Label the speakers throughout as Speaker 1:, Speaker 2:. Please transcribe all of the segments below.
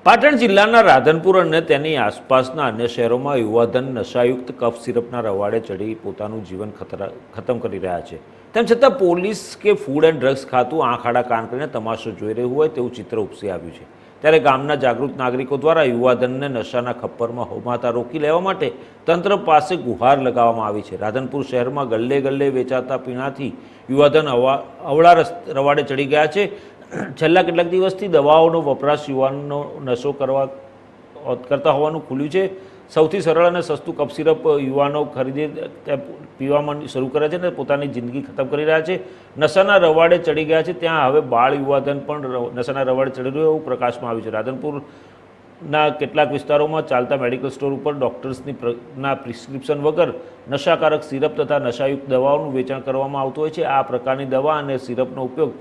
Speaker 1: પાટણ જિલ્લાના રાધનપુર અને તેની આસપાસના અન્ય શહેરોમાં યુવાધન નશાયુક્ત કફ સિરપના રવાડે ચડી પોતાનું જીવન ખતમ કરી રહ્યા છે। તેમ છતાં પોલીસ કે ફૂડ એન્ડ ડ્રગ્સ ખાતું આંખ આડા કાન કરીને તમાશો જોઈ રહ્યું હોય તેવું ચિત્ર ઉપસી આવ્યું છે। ત્યારે ગામના જાગૃત નાગરિકો દ્વારા યુવાધનને નશાના ખપ્પરમાં હોમાતા રોકી લેવા માટે તંત્ર પાસે ગુહાર લગાવવામાં આવી છે। રાધનપુર શહેરમાં ગલ્લે ગલ્લે વેચાતા પીણાથી યુવાધન અવળા રવાડે ચડી ગયા છે। છેલ્લા કેટલાક દિવસથી દવાઓનો વપરાશ યુવાનનો નશો કરતા હોવાનું ખુલ્યું છે। સૌથી સરળ અને સસ્તું કફ સિરપ યુવાનો ખરીદી પીવામાં શરૂ કરે છે અને પોતાની જિંદગી ખતમ કરી રહ્યા છે। નશાના રવાડે ચડી ગયા છે ત્યાં હવે બાળ યુવાધન પણ નશાના રવાડે ચડી રહ્યું એવું પ્રકાશમાં આવ્યું છે। રાધનપુરના કેટલાક વિસ્તારોમાં ચાલતા મેડિકલ સ્ટોર ઉપર ડૉક્ટર્સની પ્રિસ્ક્રિપ્શન વગર નશાકારક સિરપ તથા નશાયુક્ત દવાઓનું વેચાણ કરવામાં આવતું હોય છે। આ પ્રકારની દવા અને સિરપનો ઉપયોગ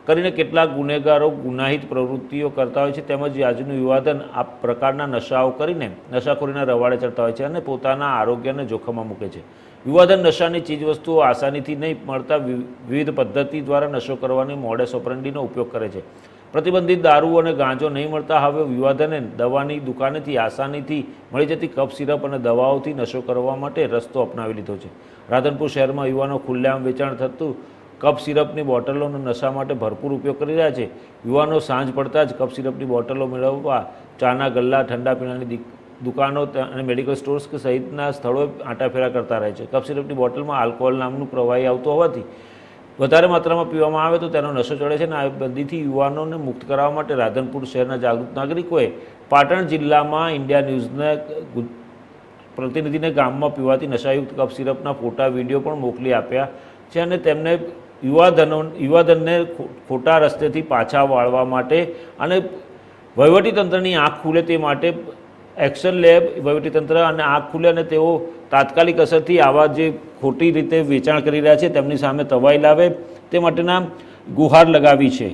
Speaker 1: કરીને કેટલાક ગુનેગારો ગુનાહિત પ્રવૃત્તિઓ કરતા હોય છે તેમજ આજનું યુવાધન આ પ્રકારના નશાઓ કરીને નશાખોરીના રવાડે ચડતા હોય છે અને પોતાના આરોગ્યને જોખમમાં મૂકે છે। યુવાધન નશાની ચીજવસ્તુઓ આસાનીથી નહીં મળતા વિવિધ પદ્ધતિ દ્વારા નશો કરવાની મોડસ ઓપરેન્ડીનો ઉપયોગ કરે છે। પ્રતિબંધિત દારૂ અને ગાંજો નહીં મળતા હવે યુવાધને દવાની દુકાનેથી આસાનીથી મળી જતી કફ સિરપ અને દવાઓથી નશો કરવા માટે રસ્તો અપનાવી લીધો છે। રાધનપુર શહેરમાં યુવાનો ખુલ્લેઆમ વેચાણ થતું કફ સિરપની બોટલોનો નશા માટે ભરપૂર ઉપયોગ કરી રહ્યા છે। યુવાનો સાંજ પડતા જ કફ સિરપની બોટલો મેળવવા ચાના ગલ્લા ઠંડા પીણાની દુકાનો અને મેડિકલ સ્ટોર્સ કે સહિતના સ્થળોએ આંટાફેરા કરતા રહે છે। કફ સિરપની બોટલમાં આલ્કોહોલ નામનું પ્રવાહી આવતું હોવાથી વધારે માત્રામાં પીવામાં આવે તો તેનો નશો ચડે છે અને આ બંદીથી યુવાનોને મુક્ત કરાવવા માટે રાધનપુર શહેરના જાગૃત નાગરિકોએ પાટણ જિલ્લામાં ઇન્ડિયા ન્યૂઝના પ્રતિનિધિને ગામમાં પીવાતી નશાયુક્ત કફ સિરપના ફોટા વિડીયો પણ મોકલી આપ્યા છે અને તેમને યુવાધનને ખોટા રસ્તેથી પાછા વાળવા માટે અને વહીવટીતંત્રની આંખ ખુલે તે માટે એક્શન લે વહીવટીતંત્ર અને આંખ ખુલે અને તેઓ તાત્કાલિક અસરથી આવા જે ખોટી રીતે વેચાણ કરી રહ્યા છે તેમની સામે તવાઈ લાવે તે માટેના ગુહાર લગાવી છે।